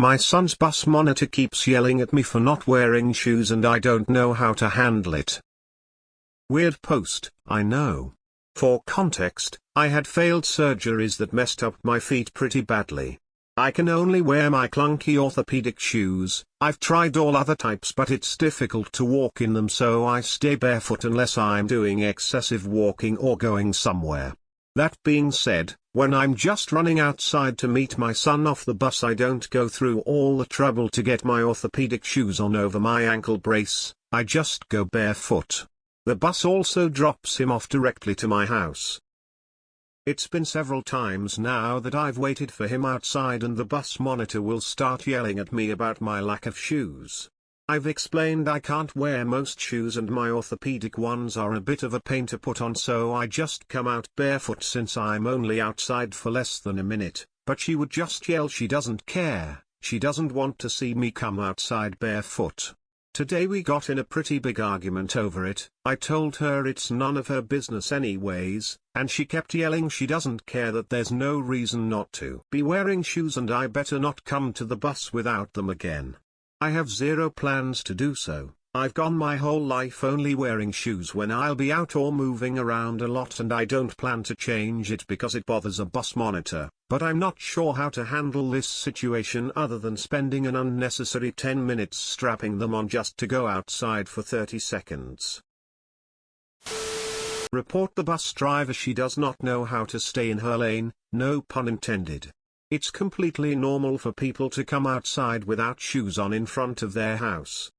My son's bus monitor keeps yelling at me for not wearing shoes and I don't know how to handle it. Weird post, I know. For context, I had failed surgeries that messed up my feet pretty badly. I can only wear my clunky orthopedic shoes. I've tried all other types but it's difficult to walk in them, so I stay barefoot unless I'm doing excessive walking or going somewhere. That being said, when I'm just running outside to meet my son off the bus, I don't go through all the trouble to get my orthopedic shoes on over my ankle brace. I just go barefoot. The bus also drops him off directly to my house. It's been several times now that I've waited for him outside and the bus monitor will start yelling at me about my lack of shoes. I've explained I can't wear most shoes and my orthopedic ones are a bit of a pain to put on, so I just come out barefoot since I'm only outside for less than a minute, but she would just yell she doesn't care, she doesn't want to see me come outside barefoot. Today we got in a pretty big argument over it. I told her it's none of her business anyways, and she kept yelling she doesn't care, that there's no reason not to be wearing shoes and I better not come to the bus without them again. I have zero plans to do so. I've gone my whole life only wearing shoes when I'll be out or moving around a lot, and I don't plan to change it because it bothers a bus monitor, but I'm not sure how to handle this situation other than spending an unnecessary 10 minutes strapping them on just to go outside for 30 seconds. Report the bus driver. She does not know how to stay in her lane, no pun intended. It's completely normal for people to come outside without shoes on in front of their house.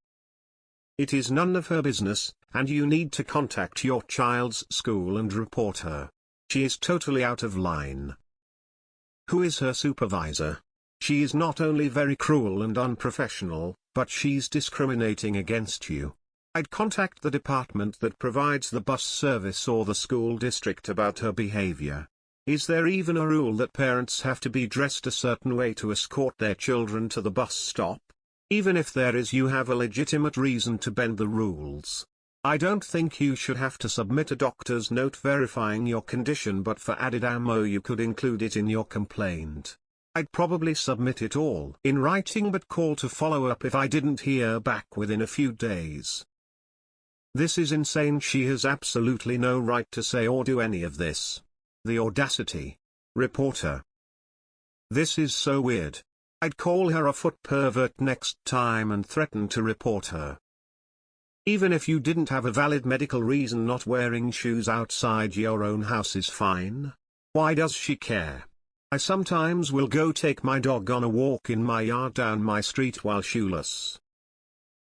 It is none of her business, and you need to contact your child's school and report her. She is totally out of line. Who is her supervisor? She is not only very cruel and unprofessional, but she's discriminating against you. I'd contact the department that provides the bus service or the school district about her behavior. Is there even a rule that parents have to be dressed a certain way to escort their children to the bus stop? Even if there is, you have a legitimate reason to bend the rules. I don't think you should have to submit a doctor's note verifying your condition, but for added ammo you could include it in your complaint. I'd probably submit it all in writing but call to follow up if I didn't hear back within a few days. This is insane. She has absolutely no right to say or do any of this. The audacity. Report her. This is so weird. I'd call her a foot pervert next time and threaten to report her. Even if you didn't have a valid medical reason, not wearing shoes outside your own house is fine. Why does she care? I sometimes will go take my dog on a walk in my yard down my street while shoeless.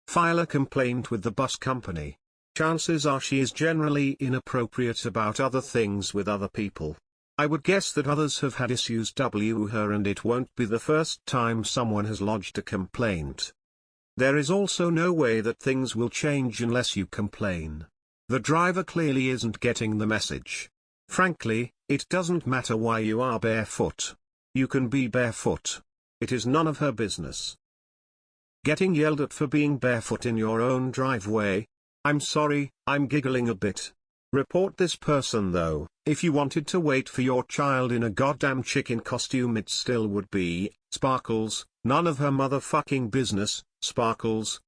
File a complaint with the bus company. Chances are she is generally inappropriate about other things with other people. I would guess that others have had issues with her and it won't be the first time someone has lodged a complaint. There is also no way that things will change unless you complain. The driver clearly isn't getting the message. Frankly, it doesn't matter why you are barefoot. You can be barefoot. It is none of her business. Getting yelled at for being barefoot in your own driveway? I'm sorry, I'm giggling a bit. Report this person though. If you wanted to wait for your child in a goddamn chicken costume, it still would be, Sparkles, none of her motherfucking business, Sparkles.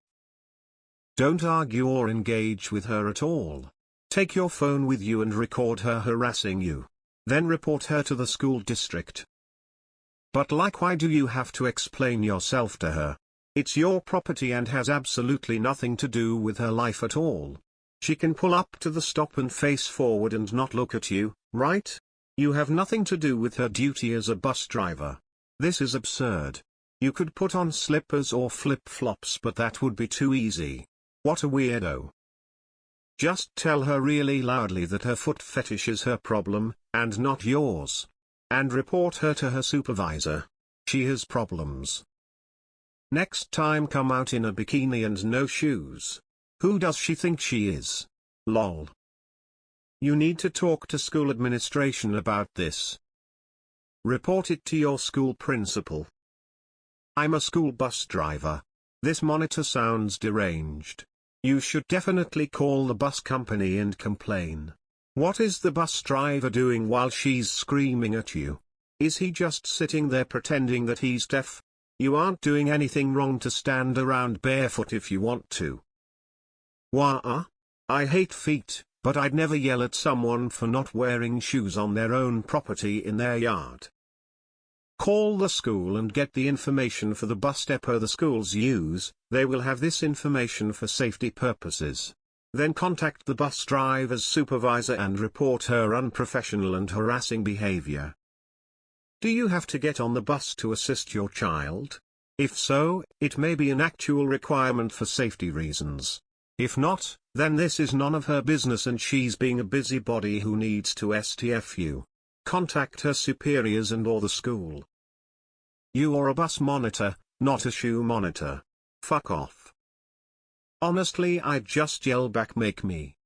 Don't argue or engage with her at all. Take your phone with you and record her harassing you. Then report her to the school district. But why do you have to explain yourself to her? It's your property and has absolutely nothing to do with her life at all. She can pull up to the stop and face forward and not look at you, right? You have nothing to do with her duty as a bus driver. This is absurd. You could put on slippers or flip-flops, but that would be too easy. What a weirdo. Just tell her really loudly that her foot fetish is her problem, and not yours. And report her to her supervisor. She has problems. Next time come out in a bikini and no shoes. Who does she think she is? Lol. You need to talk to school administration about this. Report it to your school principal. I'm a school bus driver. This monitor sounds deranged. You should definitely call the bus company and complain. What is the bus driver doing while she's screaming at you? Is he just sitting there pretending that he's deaf? You aren't doing anything wrong to stand around barefoot if you want to. Wah! I hate feet, but I'd never yell at someone for not wearing shoes on their own property in their yard. Call the school and get the information for the bus depot the schools use. They will have this information for safety purposes. Then contact the bus driver's supervisor and report her unprofessional and harassing behavior. Do you have to get on the bus to assist your child? If so, it may be an actual requirement for safety reasons. If not, then this is none of her business and she's being a busybody who needs to STF you. Contact her superiors and or the school. You are a bus monitor, not a shoe monitor. Fuck off. Honestly, I'd just yell back, make me.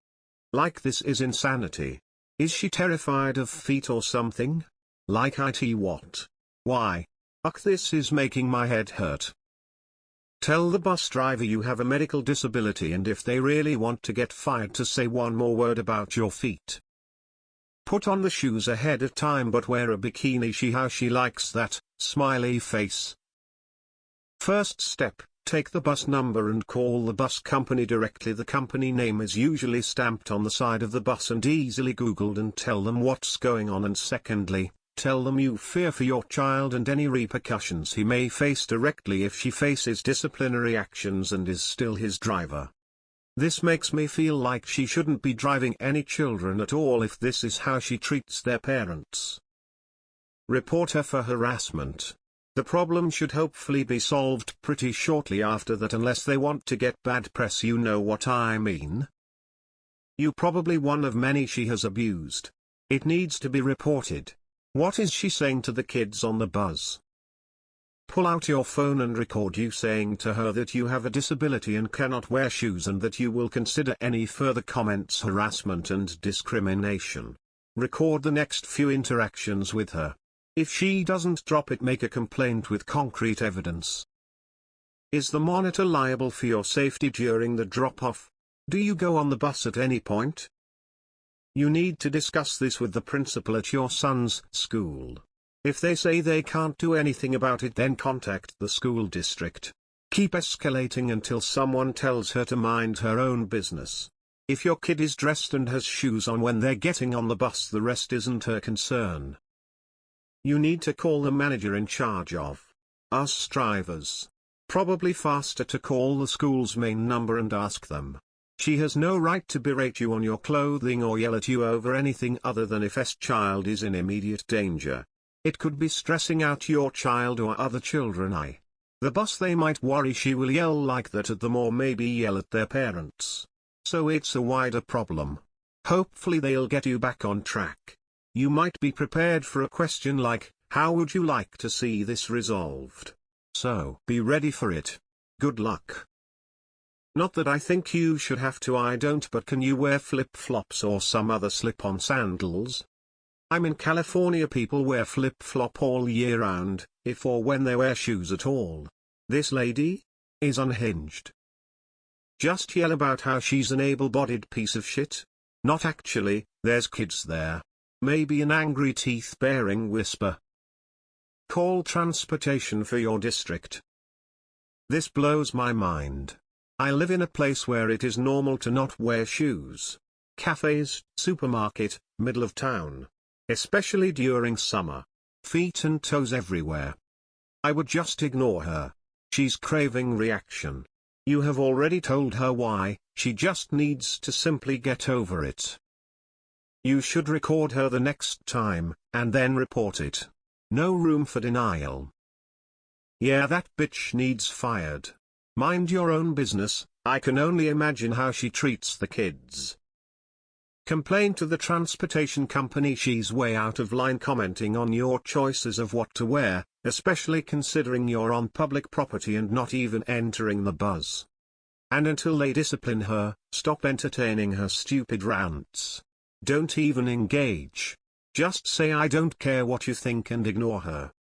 Like, this is insanity. Is she terrified of feet or something? Like IT what? Why? Fuck, this is making my head hurt. Tell the bus driver you have a medical disability, and if they really want to get fired, to say one more word about your feet. Put on the shoes ahead of time, but wear a bikini. How she likes that, smiley face. First step, take the bus number and call the bus company directly. The company name is usually stamped on the side of the bus and easily googled, and tell them what's going on. And secondly, tell them you fear for your child and any repercussions he may face directly if she faces disciplinary actions and is still his driver. This makes me feel like she shouldn't be driving any children at all if this is how she treats their parents. Report her for harassment. The problem should hopefully be solved pretty shortly after that, unless they want to get bad press, you know what I mean. You probably one of many she has abused. It needs to be reported. What is she saying to the kids on the bus? Pull out your phone and record you saying to her that you have a disability and cannot wear shoes, and that you will consider any further comments harassment and discrimination. Record the next few interactions with her. If she doesn't drop it, make a complaint with concrete evidence. Is the monitor liable for your safety during the drop-off? Do you go on the bus at any point? You need to discuss this with the principal at your son's school. If they say they can't do anything about it, then contact the school district. Keep escalating until someone tells her to mind her own business. If your kid is dressed and has shoes on when they're getting on the bus, the rest isn't her concern. You need to call the manager in charge of us drivers. Probably faster to call the school's main number and ask them. She has no right to berate you on your clothing or yell at you over anything other than if S child is in immediate danger. It could be stressing out your child or other children. The bus, they might worry she will yell like that at them, or maybe yell at their parents. So it's a wider problem. Hopefully they'll get you back on track. You might be prepared for a question like, how would you like to see this resolved? So be ready for it. Good luck. Not that I think you should have to, I don't, but can you wear flip-flops or some other slip-on sandals? I'm in California, people wear flip-flop all year round, if or when they wear shoes at all. This lady is unhinged. Just yell about how she's an able-bodied piece of shit? Not actually, there's kids there. Maybe an angry teeth-baring whisper. Call transportation for your district. This blows my mind. I live in a place where it is normal to not wear shoes. Cafes, supermarket, middle of town. Especially during summer. Feet and toes everywhere. I would just ignore her. She's craving reaction. You have already told her why, she just needs to simply get over it. You should record her the next time, and then report it. No room for denial. Yeah, that bitch needs fired. Mind your own business. I can only imagine how she treats the kids. Complain to the transportation company. She's way out of line commenting on your choices of what to wear, especially considering you're on public property and not even entering the bus. And until they discipline her, stop entertaining her stupid rants. Don't even engage. Just say I don't care what you think and ignore her.